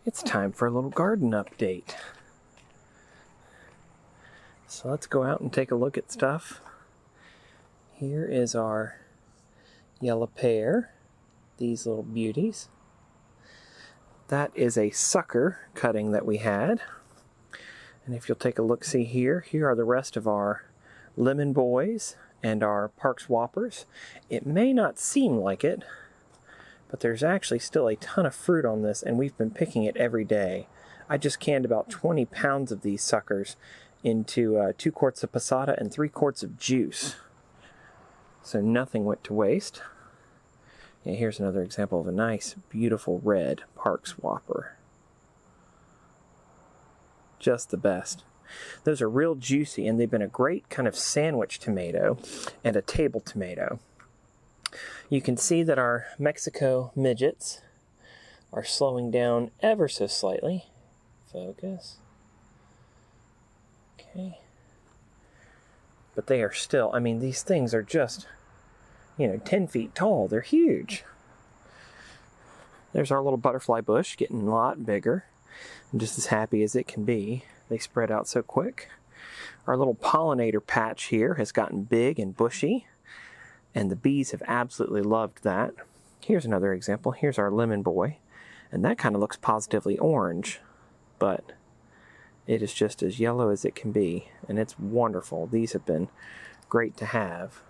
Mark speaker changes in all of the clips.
Speaker 1: It's time for a little garden update. So let's go out and take a look at stuff. Here is our yellow pear, these little beauties. That is a sucker cutting that we had. And if you'll take a look, see here are the rest of our lemon boys and our Parks Whoppers. It may not seem like it, but there's actually still a ton of fruit on this, and we've been picking it every day. I just canned about 20 pounds of these suckers into 2 quarts of passata and 3 quarts of juice. So nothing went to waste. Yeah, here's another example of a nice, beautiful red Parks Whopper. Just the best. Those are real juicy, and they've been a great kind of sandwich tomato and a table tomato. You can see that our Mexico midgets are slowing down ever so slightly. Focus. Okay. But they are still, I mean, these things are just, 10 feet tall. They're huge. There's our little butterfly bush getting a lot bigger. I'm just as happy as it can be. They spread out so quick. Our little pollinator patch here has gotten big and bushy, and the bees have absolutely loved that. Here's another example. Here's our lemon boy, and that kind of looks positively orange, but it is just as yellow as it can be, and it's wonderful. These have been great to have.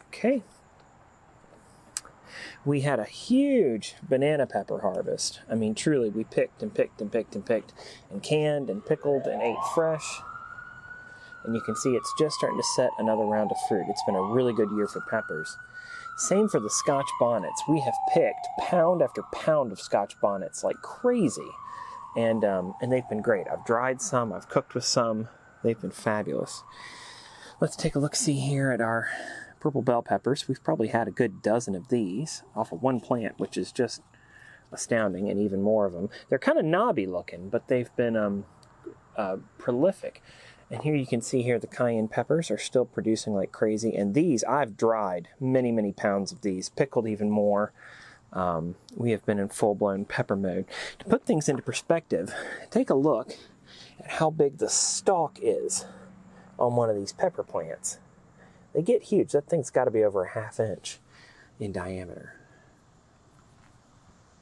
Speaker 1: Okay. We had a huge banana pepper harvest. I mean, truly, we picked and picked and picked and picked and canned and pickled and ate fresh. And you can see it's just starting to set another round of fruit. It's been a really good year for peppers. Same for the Scotch bonnets. We have picked pound after pound of Scotch bonnets like crazy. And they've been great. I've dried some, I've cooked with some. They've been fabulous. Let's take a look-see here at our purple bell peppers. We've probably had a good dozen of these off of one plant, which is just astounding, and even more of them. They're kind of knobby looking, but they've been prolific. And here you can see here the cayenne peppers are still producing like crazy. And these, I've dried many, many pounds of these, pickled even more. We have been in full-blown pepper mode. To put things into perspective, take a look at how big the stalk is on one of these pepper plants. They get huge. That thing's got to be over a ½ inch in diameter.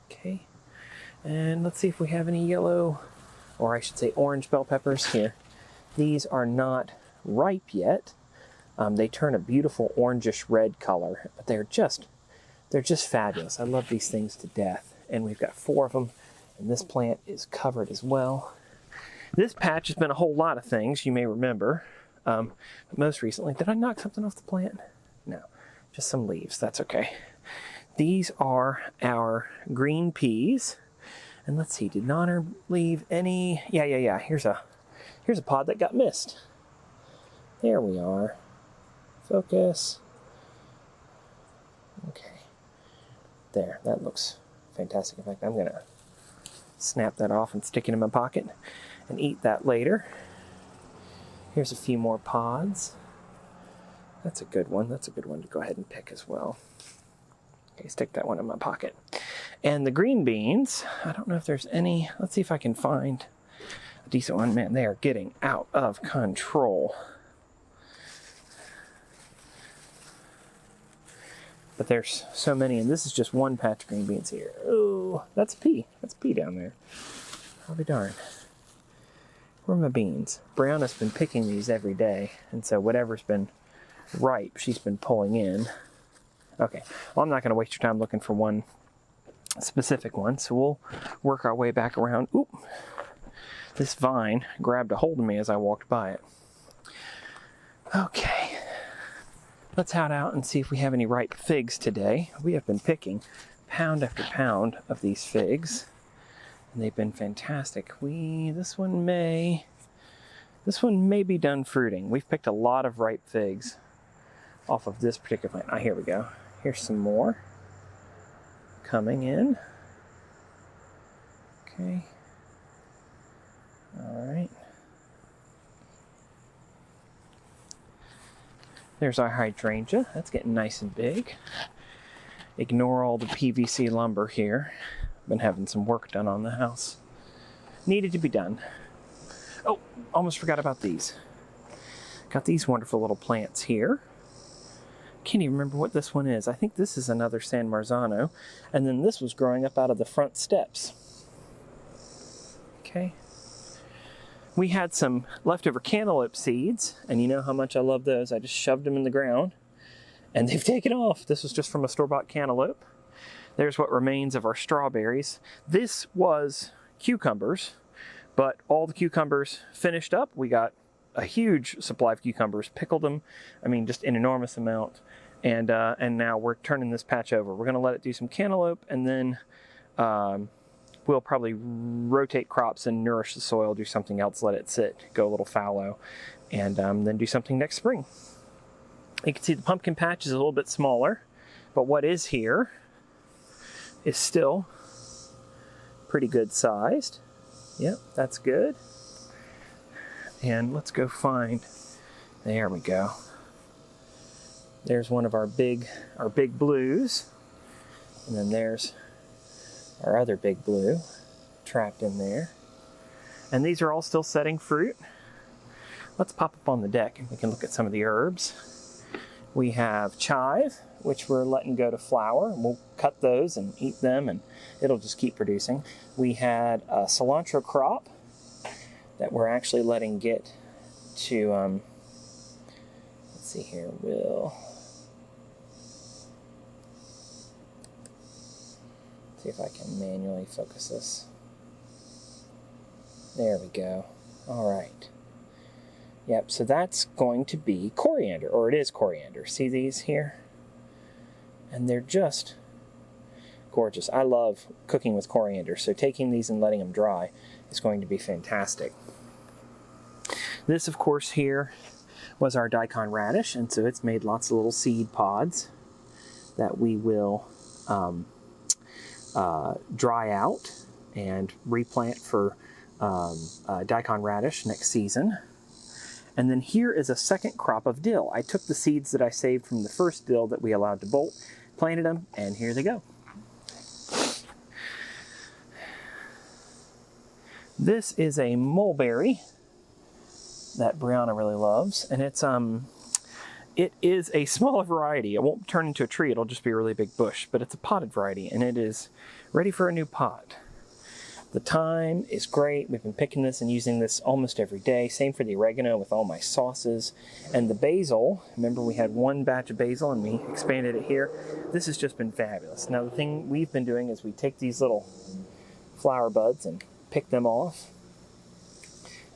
Speaker 1: Okay. And let's see if we have any yellow, or I should say orange bell peppers here. These are not ripe yet. They turn a beautiful orangish red color, but they're just fabulous. I love these things to death. And we've got 4 of them, and this plant is covered as well. This patch has been a whole lot of things, you may remember. Most recently, did I knock something off the plant? No, just some leaves. That's okay. These are our green peas. And let's see, did Nonner leave any? Yeah. Here's a pod that got missed. There we are. Focus. Okay. There, that looks fantastic. In fact, I'm going to snap that off and stick it in my pocket and eat that later. Here's a few more pods. That's a good one. That's a good one to go ahead and pick as well. Okay, stick that one in my pocket. And the green beans, I don't know if there's any. Let's see if I can find a decent one. Man, they are getting out of control. But there's so many, and this is just one patch of green beans here. Oh, that's a pea. That's a pea down there. I'll be darned. Where are my beans? Brianna's been picking these every day, and so whatever's been ripe, she's been pulling in. Okay, well, I'm not going to waste your time looking for one specific one, so we'll work our way back around. Oop! This vine grabbed a hold of me as I walked by it. Okay, let's head out and see if we have any ripe figs today. We have been picking pound after pound of these figs, and they've been fantastic. This one may be done fruiting. We've picked a lot of ripe figs off of this particular plant. Ah, here we go. Here's some more coming in. Okay. All right. There's our hydrangea. That's getting nice and big. Ignore all the PVC lumber here. Been having some work done on the house. Needed to be done. Oh, almost forgot about these. Got these wonderful little plants here. Can't even remember what this one is. I think this is another San Marzano. And then this was growing up out of the front steps. Okay. We had some leftover cantaloupe seeds, and you know how much I love those. I just shoved them in the ground, and they've taken off. This was just from a store-bought cantaloupe. There's what remains of our strawberries. This was cucumbers, but all the cucumbers finished up. We got a huge supply of cucumbers, pickled them, I mean, just an enormous amount, and now we're turning this patch over. We're going to let it do some cantaloupe, and then we'll probably rotate crops and nourish the soil, do something else, let it sit, go a little fallow, and then do something next spring. You can see the pumpkin patch is a little bit smaller, but what is here is still pretty good sized. Yep, that's good. And let's go find, there we go. There's one of our big blues, and then there's our other big blue trapped in there. And these are all still setting fruit. Let's pop up on the deck and we can look at some of the herbs. We have chive, which we're letting go to flower. We'll cut those and eat them, and it'll just keep producing. We had a cilantro crop that we're actually letting get to, let's see here, we'll see if I can manually focus this. There we go. All right. Yep, so that's going to be coriander, or it is coriander. See these here? And they're just gorgeous. I love cooking with coriander, so taking these and letting them dry is going to be fantastic. This, of course, here was our daikon radish, and so it's made lots of little seed pods that we will dry out and replant for daikon radish next season. And then here is a second crop of dill. I took the seeds that I saved from the first dill that we allowed to bolt, planted them, and here they go. This is a mulberry that Brianna really loves, and it is a smaller variety. It won't turn into a tree, it'll just be a really big bush, but it's a potted variety, and it is ready for a new pot. The thyme is great. We've been picking this and using this almost every day. Same for the oregano with all my sauces. And the basil, remember we had one batch of basil and we expanded it here. This has just been fabulous. Now the thing we've been doing is we take these little flower buds and pick them off,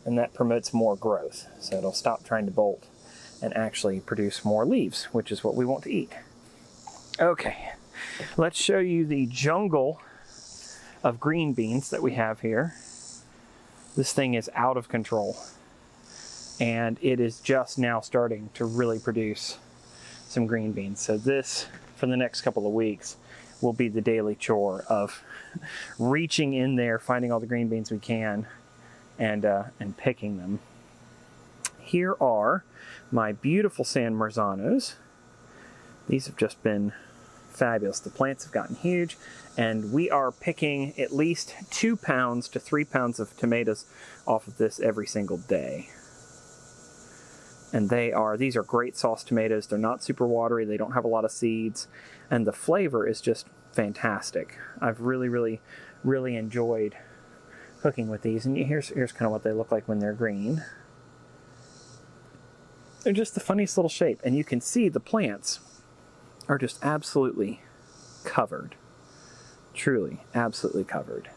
Speaker 1: and that promotes more growth. So it'll stop trying to bolt and actually produce more leaves, which is what we want to eat. Okay, let's show you the jungle of green beans that we have here. This thing is out of control, and it is just now starting to really produce some green beans. So this, for the next couple of weeks, will be the daily chore of reaching in there, finding all the green beans we can, and picking them. Here are my beautiful San Marzanos. These have just been fabulous. The plants have gotten huge, and we are picking at least 2 pounds to 3 pounds of tomatoes off of this every single day. And these are great sauce tomatoes. They're not super watery, they don't have a lot of seeds, and the flavor is just fantastic. I've really enjoyed cooking with these, and here's kind of what they look like when they're green. They're just the funniest little shape, and you can see the plants are just absolutely covered. Truly, absolutely covered.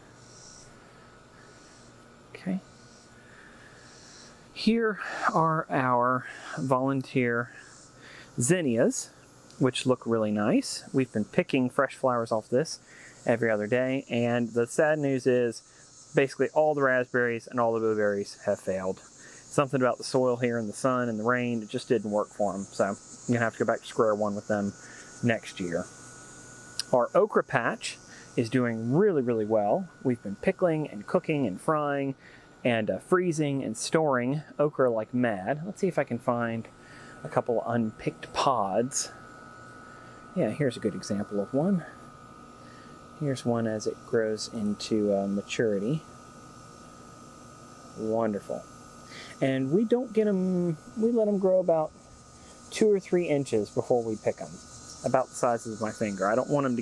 Speaker 1: Okay. Here are our volunteer zinnias, which look really nice. We've been picking fresh flowers off this every other day, and the sad news is basically all the raspberries and all the blueberries have failed. Something about the soil here and the sun and the rain, it just didn't work for them. So I'm gonna have to go back to square one with them next year. Our okra patch is doing really well. We've been pickling and cooking and frying and freezing and storing okra like mad. Let's see if I can find a couple unpicked pods. Yeah, here's a good example of one. Here's one as it grows into maturity. Wonderful. And we don't get them, we let them grow about 2 or 3 inches before we pick them. About the size of my finger. I don't want them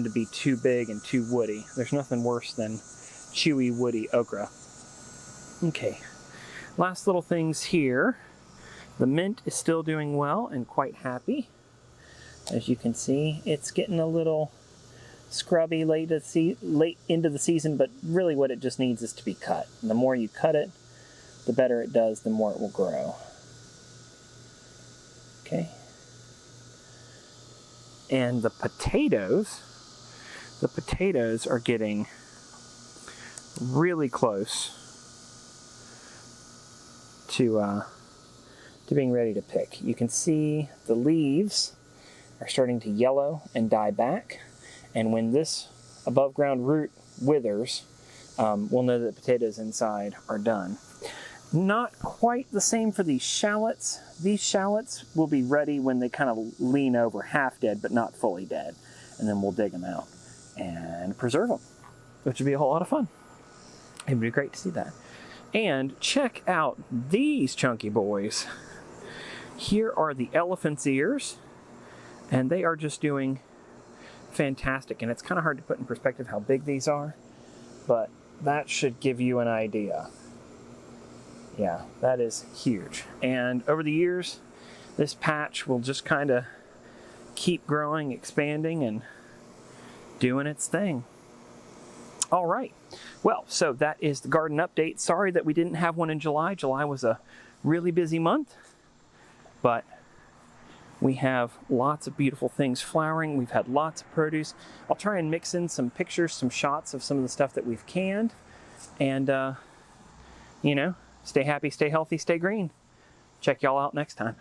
Speaker 1: to be too big and too woody. There's nothing worse than chewy, woody okra. Okay, last little things here. The mint is still doing well and quite happy. As you can see, it's getting a little scrubby late into the season, but really what it just needs is to be cut. And the more you cut it, the better it does, the more it will grow. Okay. And the potatoes are getting really close to being ready to pick. You can see the leaves are starting to yellow and die back. And when this above ground root withers, we'll know that the potatoes inside are done. Not quite the same for these shallots. These shallots will be ready when they kind of lean over, half dead but not fully dead. And then we'll dig them out and preserve them, which would be a whole lot of fun. It would be great to see that. And check out these chunky boys. Here are the elephant's ears, and they are just doing fantastic. And it's kind of hard to put in perspective how big these are, but that should give you an idea. Yeah, that is huge. And over the years, this patch will just kind of keep growing, expanding, and doing its thing. All right. Well, so that is the garden update. Sorry that we didn't have one in July. July was a really busy month, but we have lots of beautiful things flowering. We've had lots of produce. I'll try and mix in some pictures, some shots of some of the stuff that we've canned. And, you know, stay happy, stay healthy, stay green. Check y'all out next time.